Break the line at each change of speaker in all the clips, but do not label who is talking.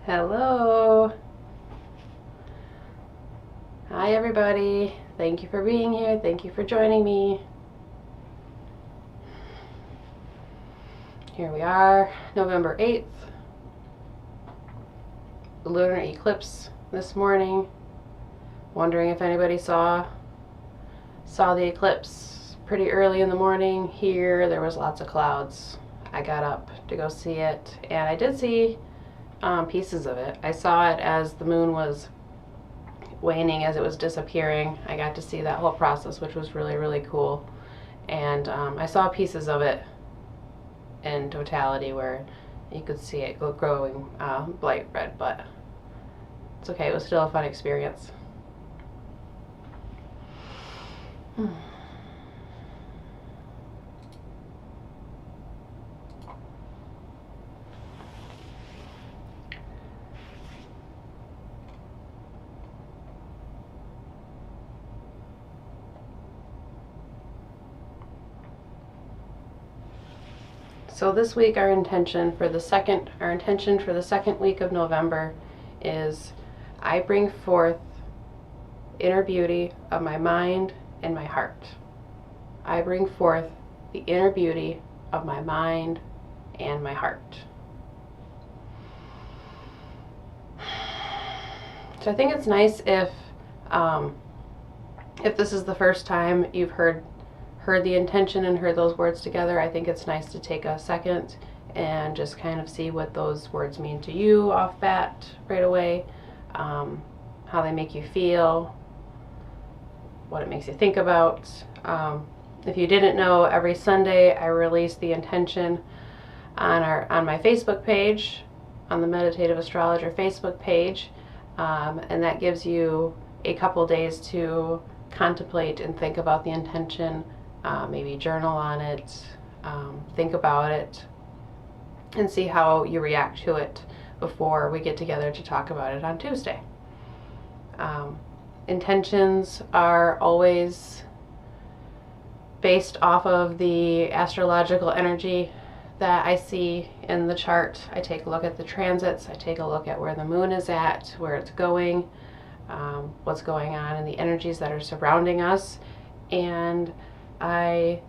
Hello. Hi everybody. Thank you for being here. Thank you for joining me. Here we are, November 8th. The lunar eclipse this morning. Wondering if anybody saw the eclipse pretty early in the morning. Here there was lots of clouds. I got up to go see it, and I did see pieces of it. I saw it as the moon was waning, as it was disappearing. I got to see that whole process, which was really, really cool. And I saw pieces of it in totality where you could see it growing bright red, but it's okay. It was still a fun experience. So this week our intention for the second week of November is I bring forth inner beauty of my mind and my heart. I bring forth the inner beauty of my mind and my heart. So I think it's nice if this is the first time you've heard the intention and heard those words together. I think it's nice to take a second and just kind of see what those words mean to you off bat right away, how they make you feel, what it makes you think about. If you didn't know, every Sunday I release the intention on my Facebook page, on the Meditative Astrologer Facebook page, and that gives you a couple days to contemplate and think about the intention. Maybe journal on it, think about it, and see how you react to it before we get together to talk about it on Tuesday. Intentions are always based off of the astrological energy that I see in the chart. I take a look at the transits, I take a look at where the moon is at, where it's going, what's going on in the energies that are surrounding us, and I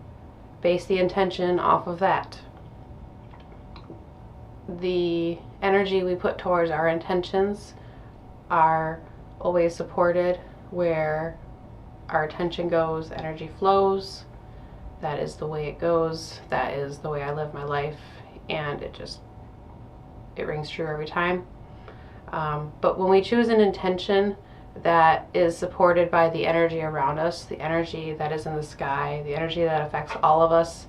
base the intention off of that. The energy we put towards our intentions are always supported. Where our attention goes, energy flows. That is the way it goes. That is the way I live my life, and it rings true every time. But when we choose an intention that is supported by the energy around us, the energy that is in the sky, the energy that affects all of us,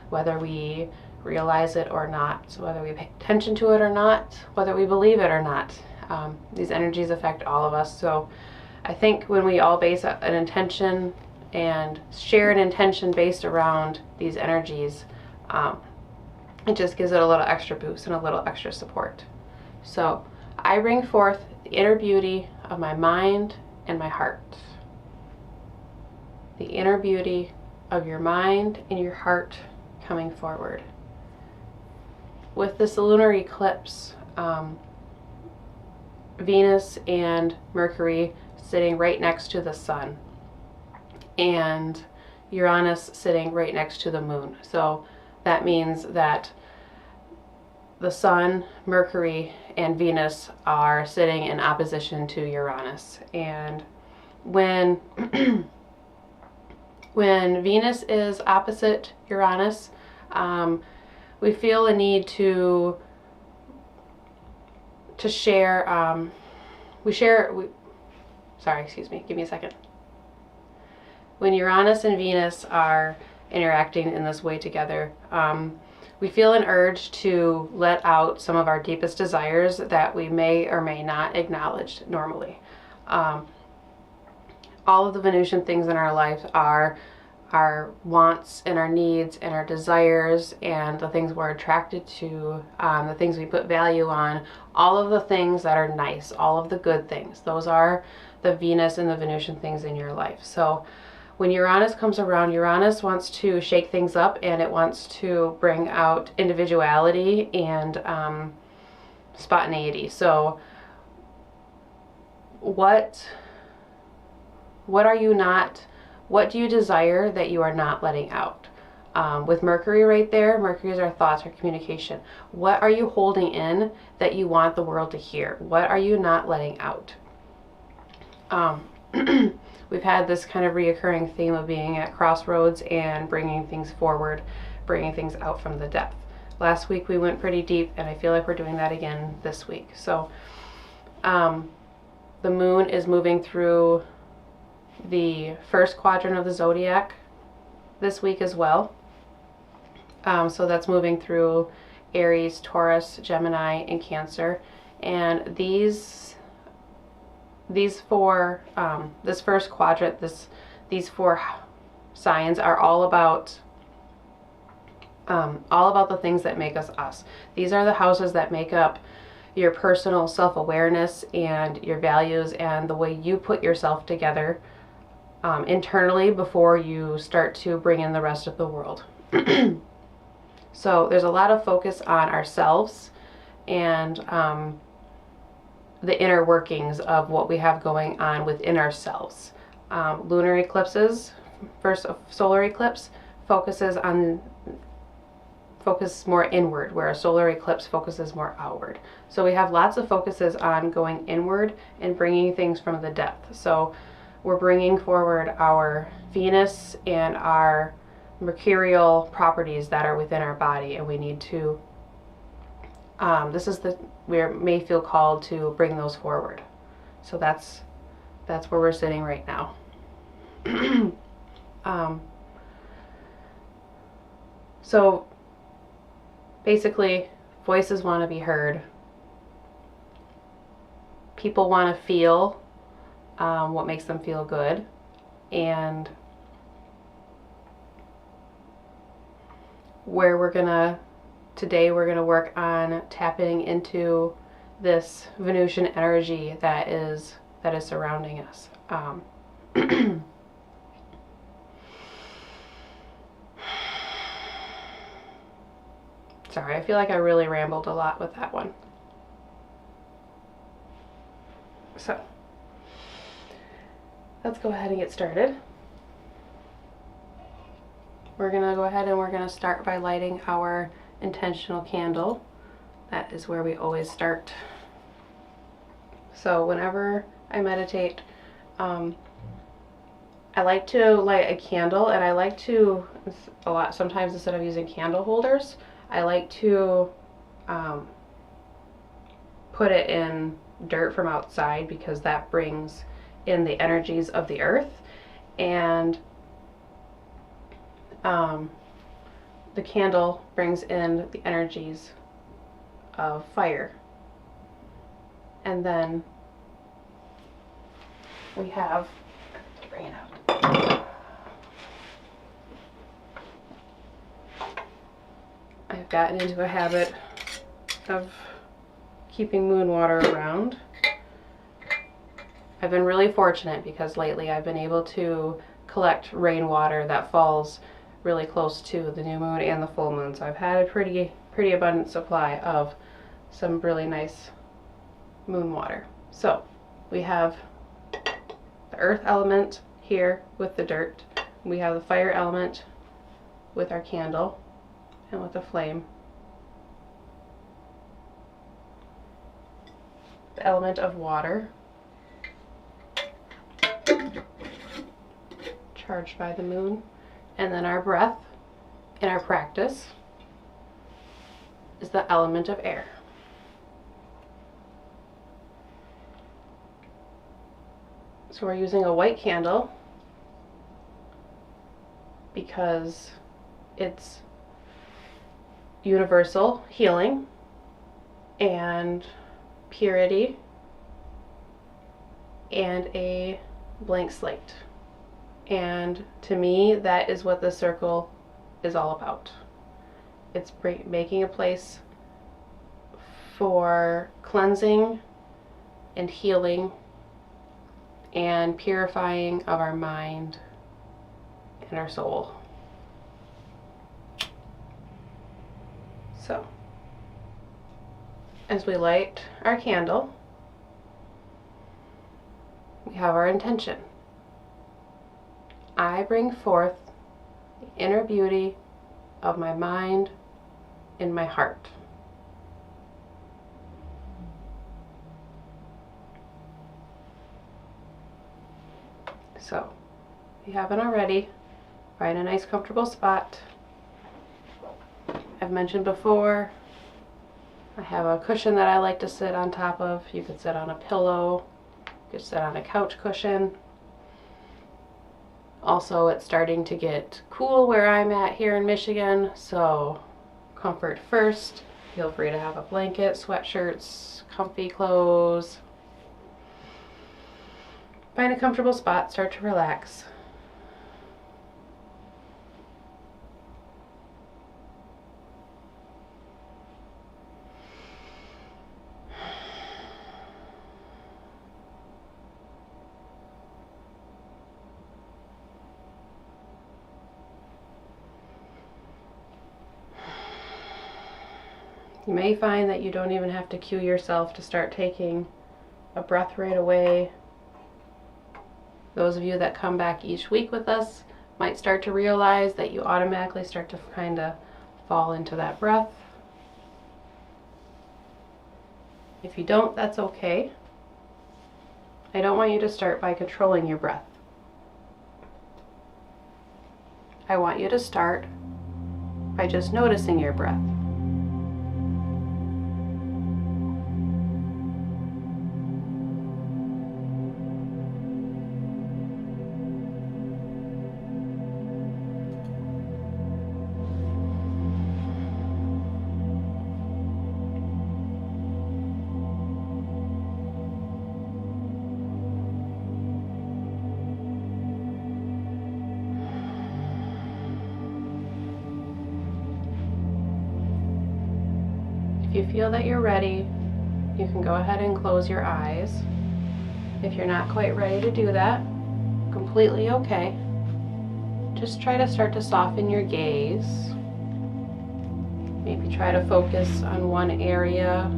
whether we realize it or not, whether we pay attention to it or not, whether we believe it or not. These energies affect all of us. So I think when we all base an intention and share an intention based around these energies, it just gives it a little extra boost and a little extra support. So I bring forth the inner beauty of my mind and my heart. The inner beauty of your mind and your heart coming forward. With this lunar eclipse, Venus and Mercury sitting right next to the sun, and Uranus sitting right next to the moon. So that means that the sun, Mercury, and Venus are sitting in opposition to Uranus. And when Venus is opposite Uranus, we feel a need to share. Give me a second. When Uranus and Venus are interacting in this way together, we feel an urge to let out some of our deepest desires that we may or may not acknowledge normally. All of the Venusian things in our life are our wants and our needs and our desires and the things we're attracted to, the things we put value on, all of the things that are nice, all of the good things. Those are the Venus and the Venusian things in your life. So when Uranus comes around, Uranus wants to shake things up, and it wants to bring out individuality and spontaneity. So what are you not, what do you desire that you are not letting out? With Mercury right there, Mercury is our thoughts, our communication. What are you holding in that you want the world to hear? What are you not letting out? We've had this kind of reoccurring theme of being at crossroads and bringing things forward, bringing things out from the depth. Last week we went pretty deep, and I feel like we're doing that again this week. So the moon is moving through the first quadrant of the zodiac this week as well. So that's moving through Aries, Taurus, Gemini, and Cancer. And these four, this first quadrant, these four signs are all about the things that make us us. These are the houses that make up your personal self-awareness and your values and the way you put yourself together internally before you start to bring in the rest of the world. So there's a lot of focus on ourselves and the inner workings of what we have going on within ourselves. Lunar eclipses, first solar eclipse, focus more inward, where a solar eclipse focuses more outward. So we have lots of focuses on going inward and bringing things from the depth. So we're bringing forward our Venus and our mercurial properties that are within our body, and we need to we may feel called to bring those forward. So that's where we're sitting right now. So basically, voices want to be heard. People want to feel what makes them feel good, and today we're gonna work on tapping into this Venusian energy that is surrounding us. Sorry, I feel like I really rambled a lot with that one. So let's go ahead and get started. We're gonna go ahead and we're gonna start by lighting our intentional candle. That is where we always start. So whenever I meditate, I like to light a candle, and I like to, sometimes instead of using candle holders, I like to put it in dirt from outside, because that brings in the energies of the earth, and the candle brings in the energies of fire. And then we have, to bring it out, I've gotten into a habit of keeping moon water around. I've been really fortunate because lately I've been able to collect rainwater that falls really close to the new moon and the full moon. So I've had a pretty abundant supply of some really nice moon water. So we have the earth element here with the dirt. We have the fire element with our candle and with the flame. The element of water, charged by the moon. And then our breath in our practice is the element of air. So we're using a white candle because it's universal healing and purity and a blank slate. And to me, that is what the circle is all about. It's making a place for cleansing and healing and purifying of our mind and our soul. So As we light our candle, we have our intention. I bring forth the inner beauty of my mind and my heart. So, if you haven't already, find a nice comfortable spot. I've mentioned before, I have a cushion that I like to sit on top of. You could sit on a pillow, you could sit on a couch cushion. Also, it's starting to get cool where I'm at here in Michigan, so comfort first. Feel free to have a blanket, sweatshirts, comfy clothes. Find a comfortable spot, start to relax. You may find that you don't even have to cue yourself to start taking a breath right away. Those of you that come back each week with us might start to realize that you automatically start to kind of fall into that breath. If you don't, that's okay. I don't want you to start by controlling your breath. I want you to start by just noticing your breath. If you feel that you're ready, you can go ahead and close your eyes. If you're not quite ready to do that, completely okay. Just try to start to soften your gaze. Maybe try to focus on one area.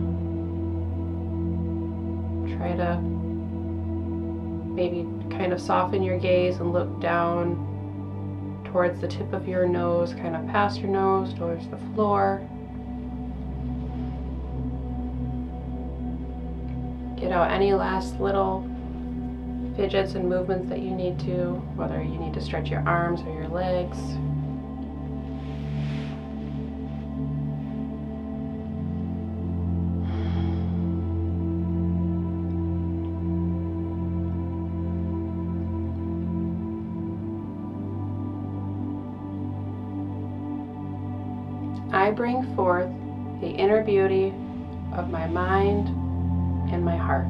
Try to maybe kind of soften your gaze and look down towards the tip of your nose, kind of past your nose, towards the floor. Get out any last little fidgets and movements that you need to, whether you need to stretch your arms or your legs. I bring forth the inner beauty of my mind and my heart.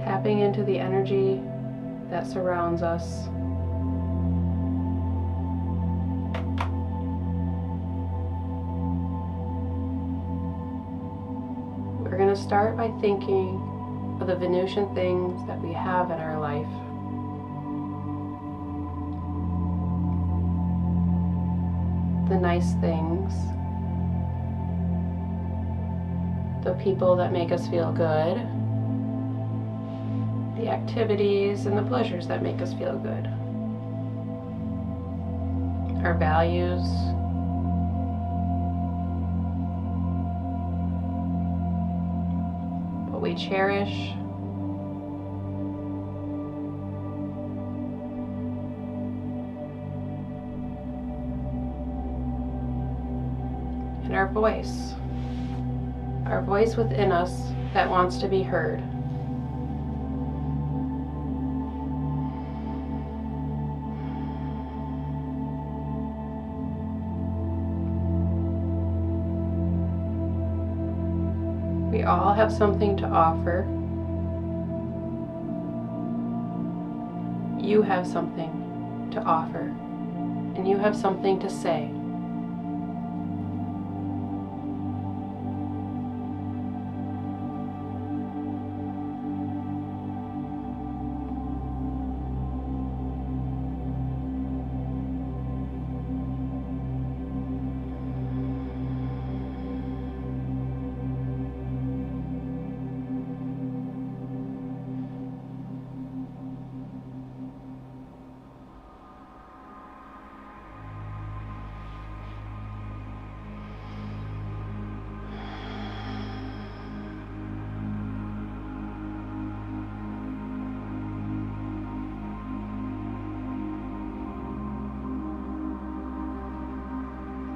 Tapping into the energy that surrounds us. We're going to start by thinking of the Venusian things that we have in our life. The nice things, the people that make us feel good, the activities and the pleasures that make us feel good, our values, what we cherish, and our voice within us that wants to be heard. We all have something to offer. You have something to offer, and you have something to say.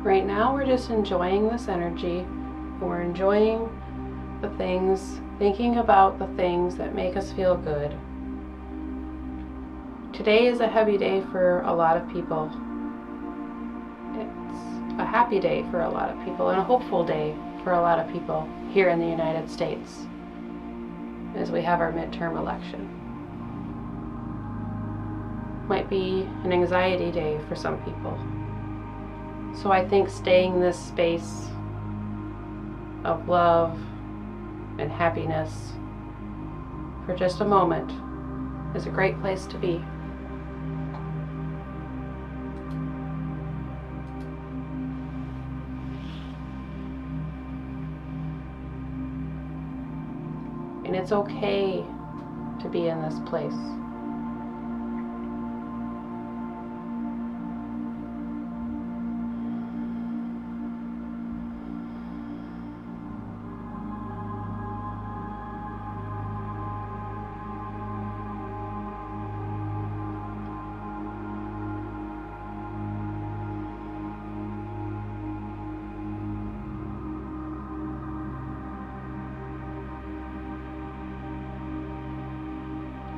Right now we're just enjoying this energy, and we're enjoying the things, thinking about the things that make us feel good. Today is a heavy day for a lot of people. It's a happy day for a lot of people and a hopeful day for a lot of people here in the United States as we have our midterm election. Might be an anxiety day for some people. So I think staying in this space of love and happiness for just a moment is a great place to be. And it's okay to be in this place.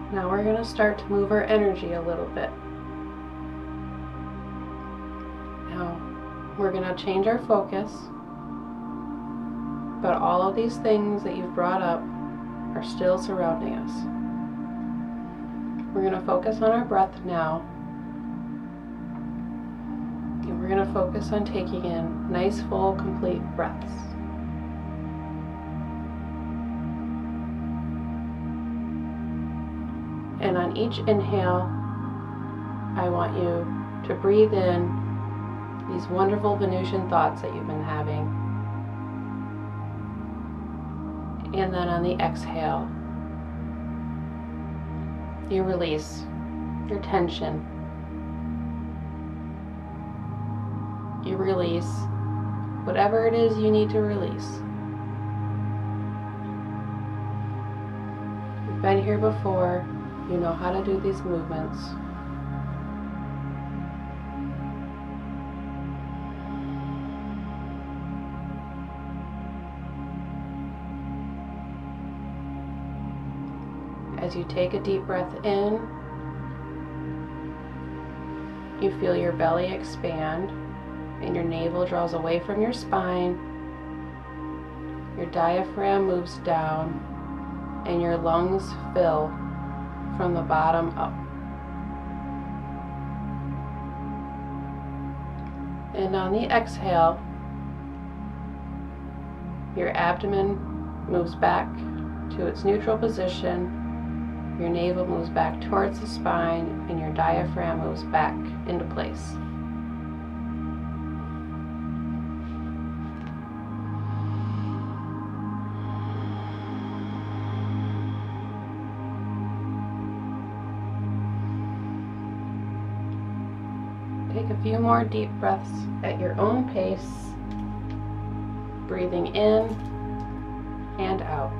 Now we're going to start to move our energy a little bit. Now we're going to change our focus, but all of these things that you've brought up are still surrounding us. We're going to focus on our breath now, and we're going to focus on taking in nice, full, complete breaths. And on each inhale, I want you to breathe in these wonderful Venusian thoughts that you've been having. And then on the exhale, you release your tension. You release whatever it is you need to release. You've been here before. You know how to do these movements. As you take a deep breath in, you feel your belly expand and your navel draws away from your spine. Your diaphragm moves down and your lungs fill from the bottom up. And on the exhale, your abdomen moves back to its neutral position, your navel moves back towards the spine, and your diaphragm moves back into place. Take a few more deep breaths at your own pace, breathing in and out.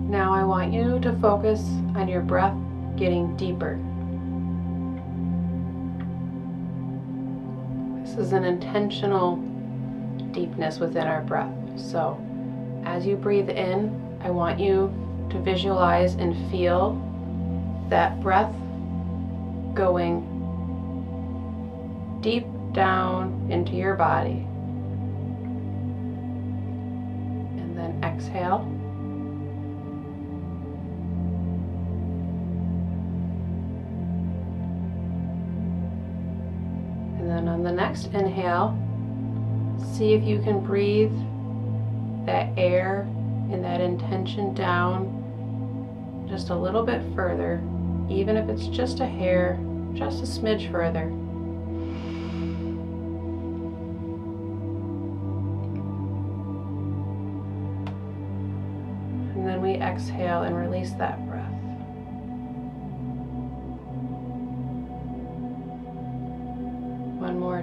Now I want you to focus on your breath getting deeper. This is an intentional deepness within our breath. So as you breathe in, I want you to visualize and feel that breath going deep down into your body. And then exhale. And then on the next inhale, see if you can breathe that air and that intention down just a little bit further, even if it's just a hair, just a smidge further. And then we exhale and release that breath.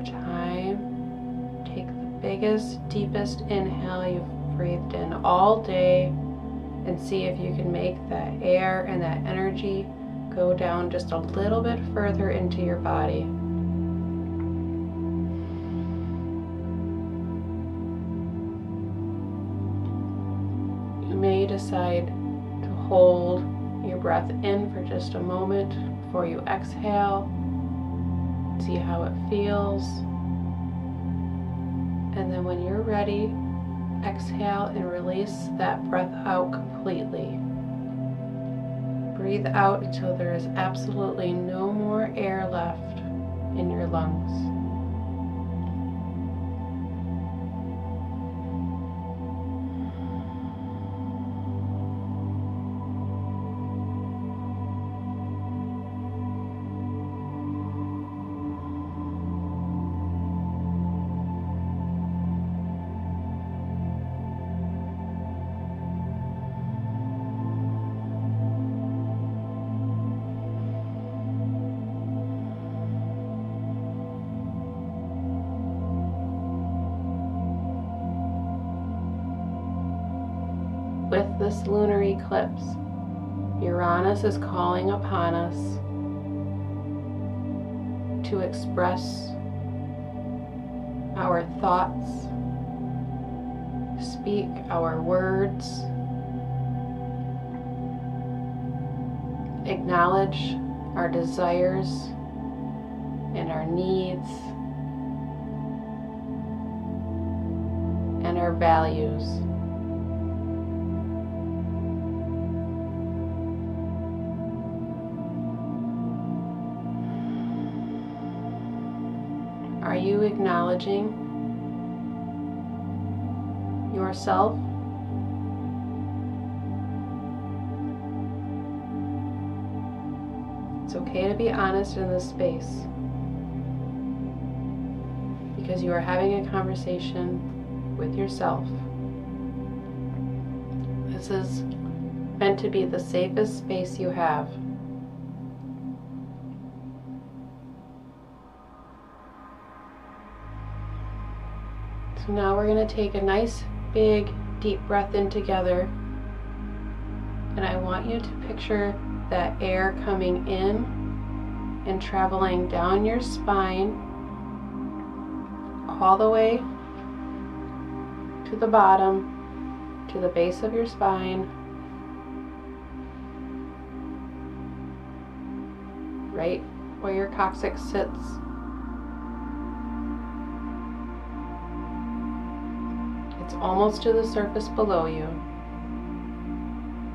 time, take the biggest, deepest inhale you've breathed in all day and see if you can make that air and that energy go down just a little bit further into your body. You may decide to hold your breath in for just a moment before you exhale. See how it feels. And then when you're ready, exhale and release that breath out completely. Breathe out until there is absolutely no more air left in your lungs. With this lunar eclipse, Uranus is calling upon us to express our thoughts, speak our words, acknowledge our desires and our needs and our values. Are you acknowledging yourself? It's okay to be honest in this space because you are having a conversation with yourself. This is meant to be the safest space you have. So now we're going to take a nice, big, deep breath in together. And I want you to picture that air coming in and traveling down your spine all the way to the bottom, to the base of your spine, right where your coccyx sits. It's almost to the surface below you.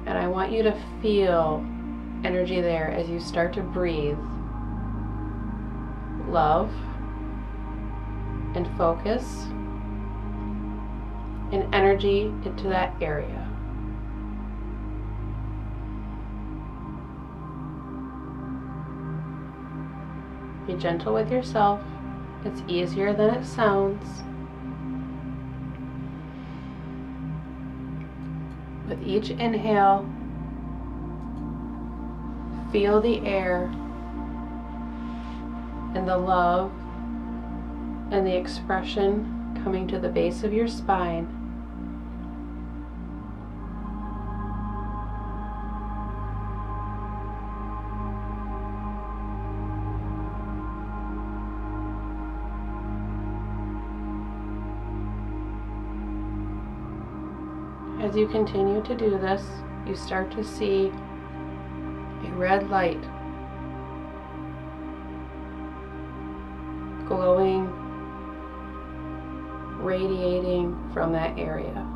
And I want you to feel energy there as you start to breathe love and focus and energy into that area. Be gentle with yourself. It's easier than it sounds. With each inhale, feel the air and the love and the expression coming to the base of your spine. As you continue to do this, you start to see a red light glowing, radiating from that area.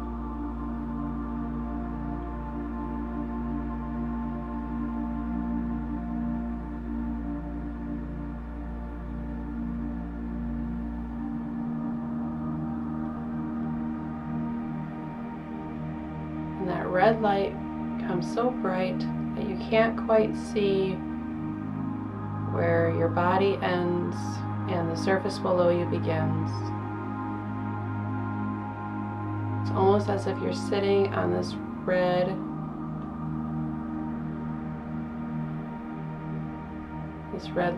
And that red light becomes so bright that you can't quite see where your body ends and the surface below you begins. It's almost as if you're sitting on this red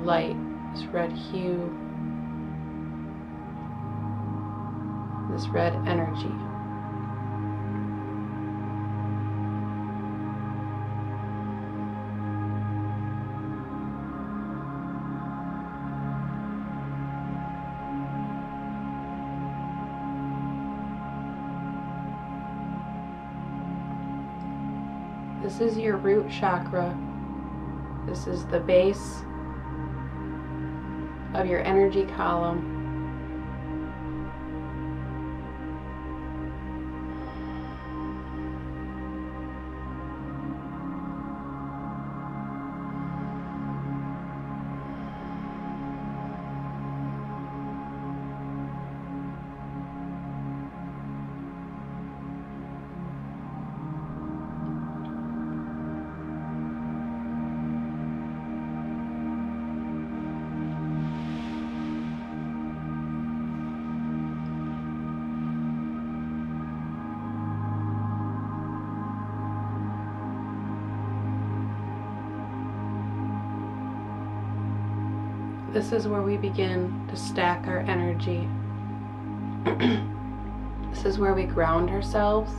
light, this red hue. this red energy. This is your root chakra. This is the base of your energy column. This is where we begin to stack our energy. This is where we ground ourselves.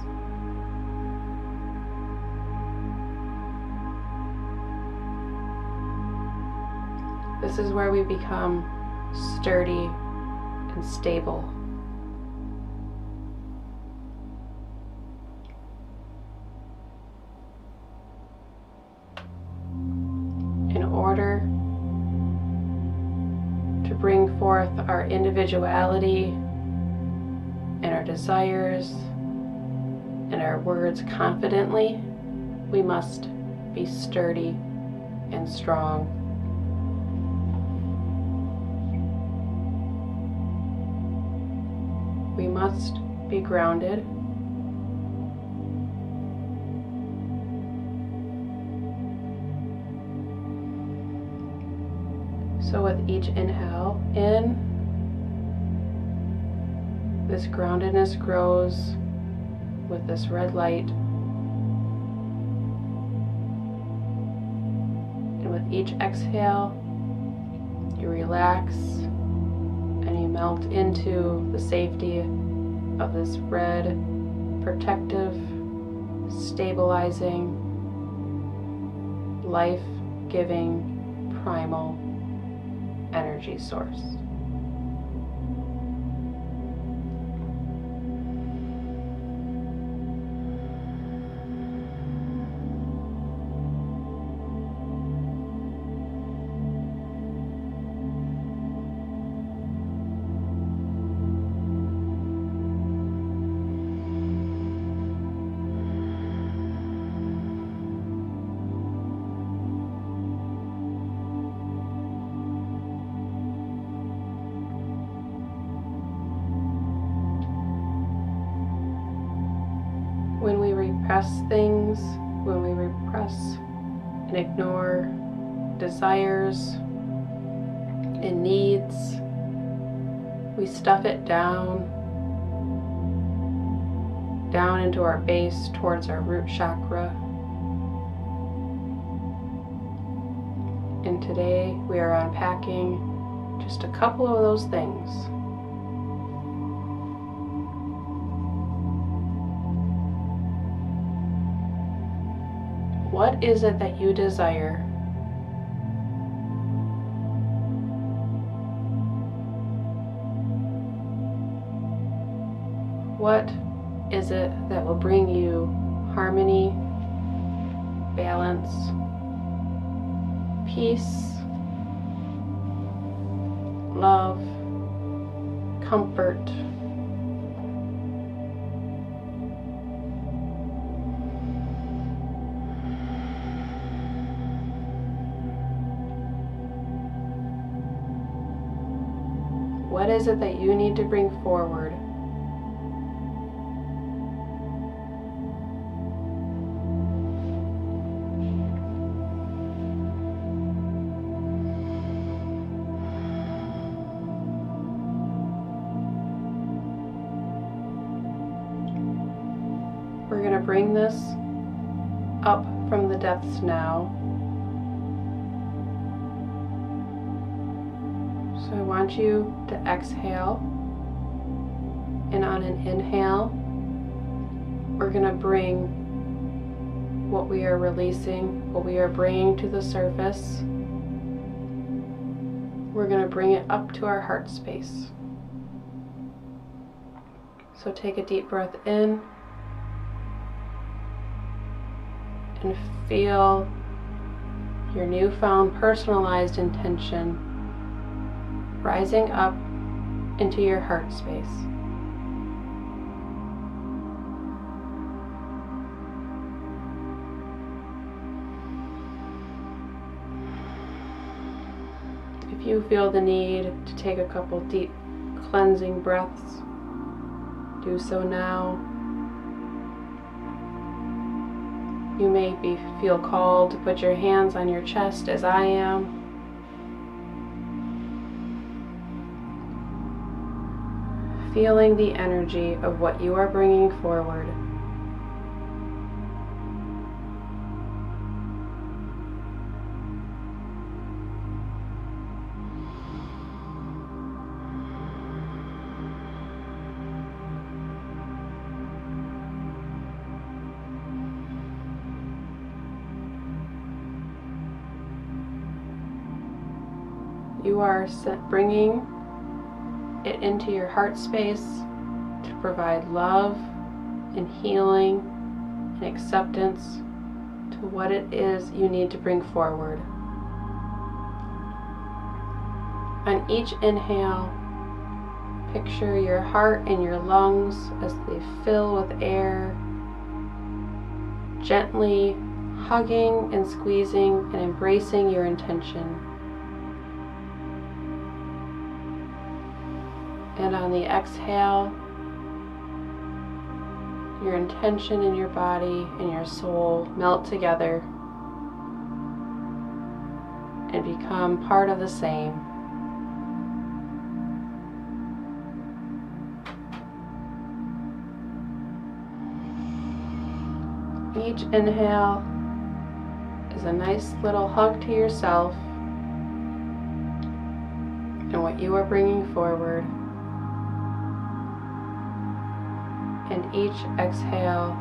This is where we become sturdy and stable. In order to bring forth our individuality and our desires and our words confidently, we must be sturdy and strong. We must be grounded. So with each inhale in, this groundedness grows with this red light. And with each exhale, you relax and you melt into the safety of this red, protective, stabilizing, life-giving, primal energy source. When we repress things, when we repress and ignore desires and needs, we stuff it down into our base towards our root chakra. And today we are unpacking just a couple of those things. What is it that you desire? What is it that will bring you harmony, balance, peace, love, comfort? What is it that you need to bring forward? We're going to bring this up from the depths now. So I want you to exhale And on an inhale, we're going to bring what we are releasing, what we are bringing to the surface, we're going to bring it up to our heart space. So take a deep breath in and feel your newfound personalized intention rising up into your heart space. If you feel the need to take a couple deep cleansing breaths, do so now. You may feel called to put your hands on your chest as I am. Feeling the energy of what you are bringing forward. You are bringing it into your heart space to provide love and healing and acceptance to what it is you need to bring forward. On each inhale, picture your heart and your lungs as they fill with air, gently hugging and squeezing and embracing your intention. And on the exhale, your intention in your body and your soul melt together and become part of the same. Each inhale is a nice little hug to yourself and what you are bringing forward. And each exhale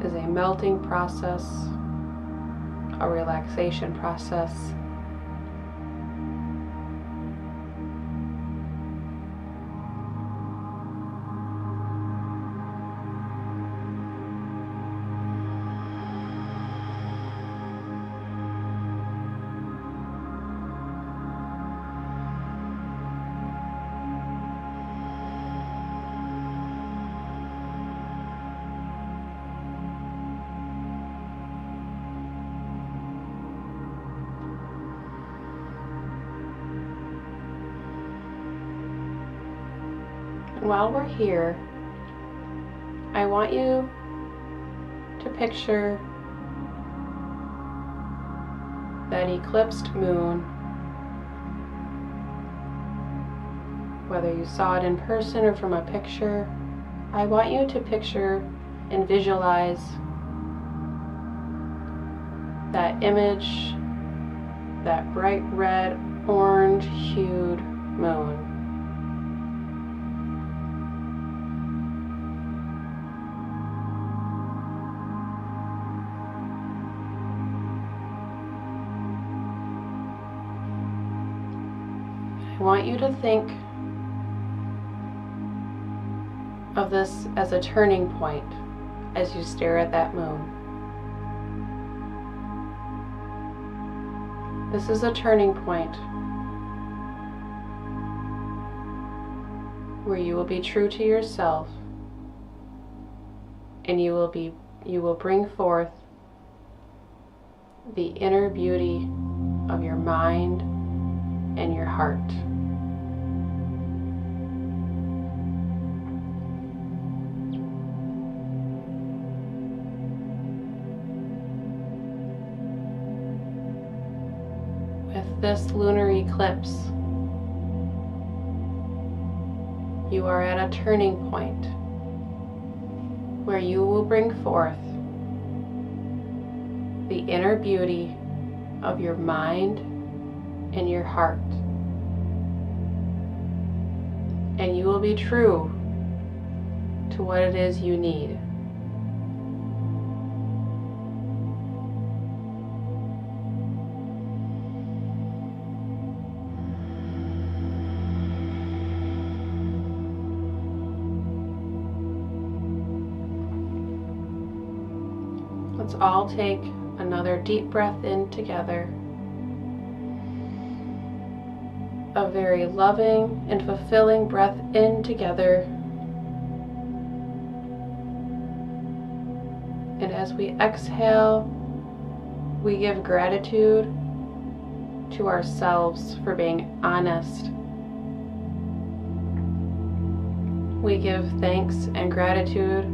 is a melting process, a relaxation process. While we're here, I want you to picture that eclipsed moon, whether you saw it in person or from a picture. I want you to picture and visualize that image, that bright red, orange hued moon. I want you to think of this as a turning point as you stare at that moon. This is a turning point where you will be true to yourself and you will bring forth the inner beauty of your mind and your heart. With this lunar eclipse, you are at a turning point where you will bring forth the inner beauty of your mind and your heart. and you will be true to what it is you need. Let's all take another deep breath in together. A very loving and fulfilling breath in together. And as we exhale, we give gratitude to ourselves for being honest. We give thanks and gratitude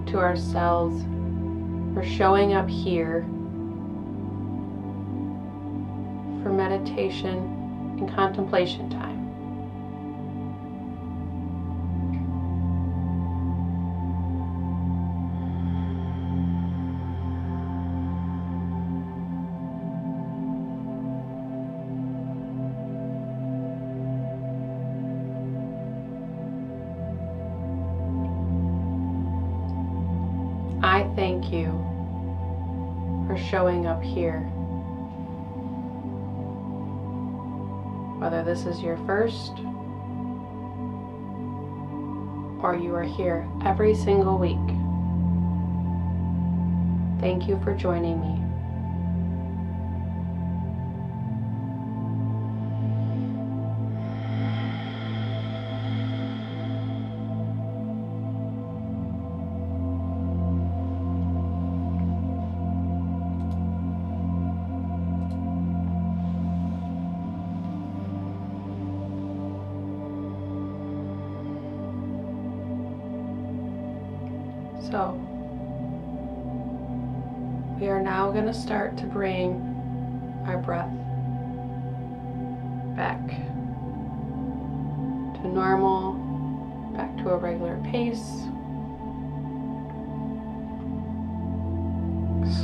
to ourselves for showing up here for meditation and contemplation time. I thank you for showing up here. Whether this is your first or you are here every single week, thank you for joining me. So, we are now going to start to bring our breath back to normal, back to a regular pace.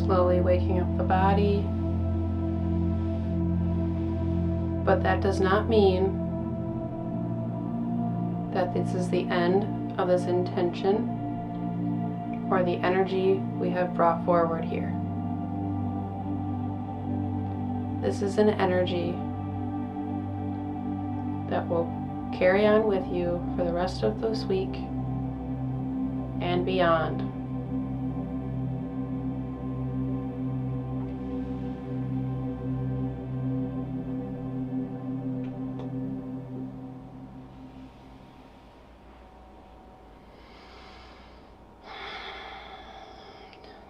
Slowly waking up the body. But that does not mean that this is the end of this intention or the energy we have brought forward here. This is an energy that will carry on with you for the rest of this week and beyond.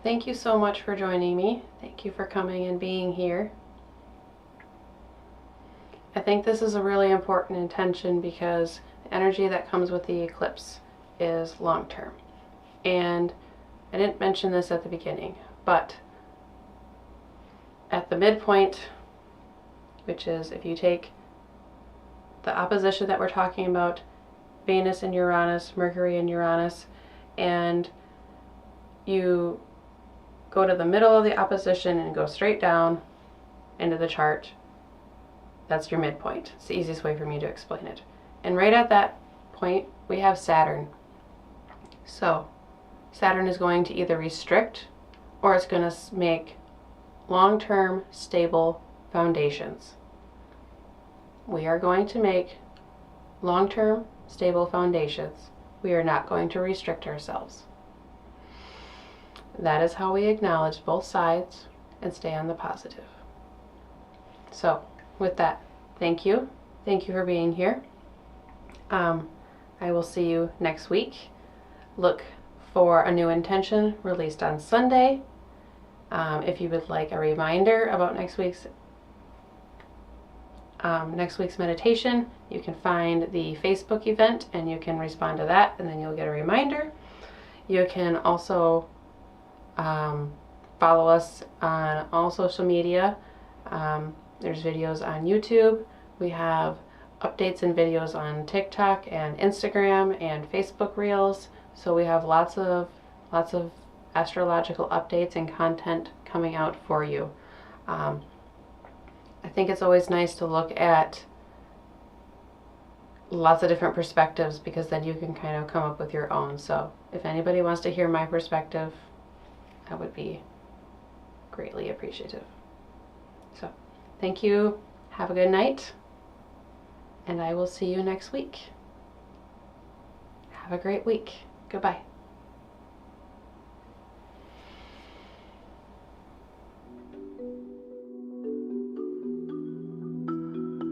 Thank you so much for joining me. Thank you for coming and being here. I think this is a really important intention because the energy that comes with the eclipse is long term. And I didn't mention this at the beginning, but at the midpoint, which is if you take the opposition that we're talking about, Venus and Uranus, Mercury and Uranus, and you go to the middle of the opposition and go straight down into the chart, that's your midpoint. It's the easiest way for me to explain it. And right at that point, we have Saturn. So Saturn is going to either restrict or it's going to make long-term stable foundations. We are going to make long-term stable foundations. We are not going to restrict ourselves. That is how we acknowledge both sides and stay on the positive. So with that, thank you. Thank you for being here. I will see you next week. Look for a new intention released on Sunday. If you would like a reminder about next week's meditation, you can find the Facebook event and you can respond to that, and then you'll get a reminder. You can also follow us on all social media. There's videos on YouTube. We have updates and videos on TikTok and Instagram and Facebook Reels. So we have lots of astrological updates and content coming out for you. I think it's always nice to look at lots of different perspectives, because then you can kind of come up with your own. So if anybody wants to hear my perspective, I would be greatly appreciative. So thank you. Have a good night. And I will see you next week. Have a great week. Goodbye.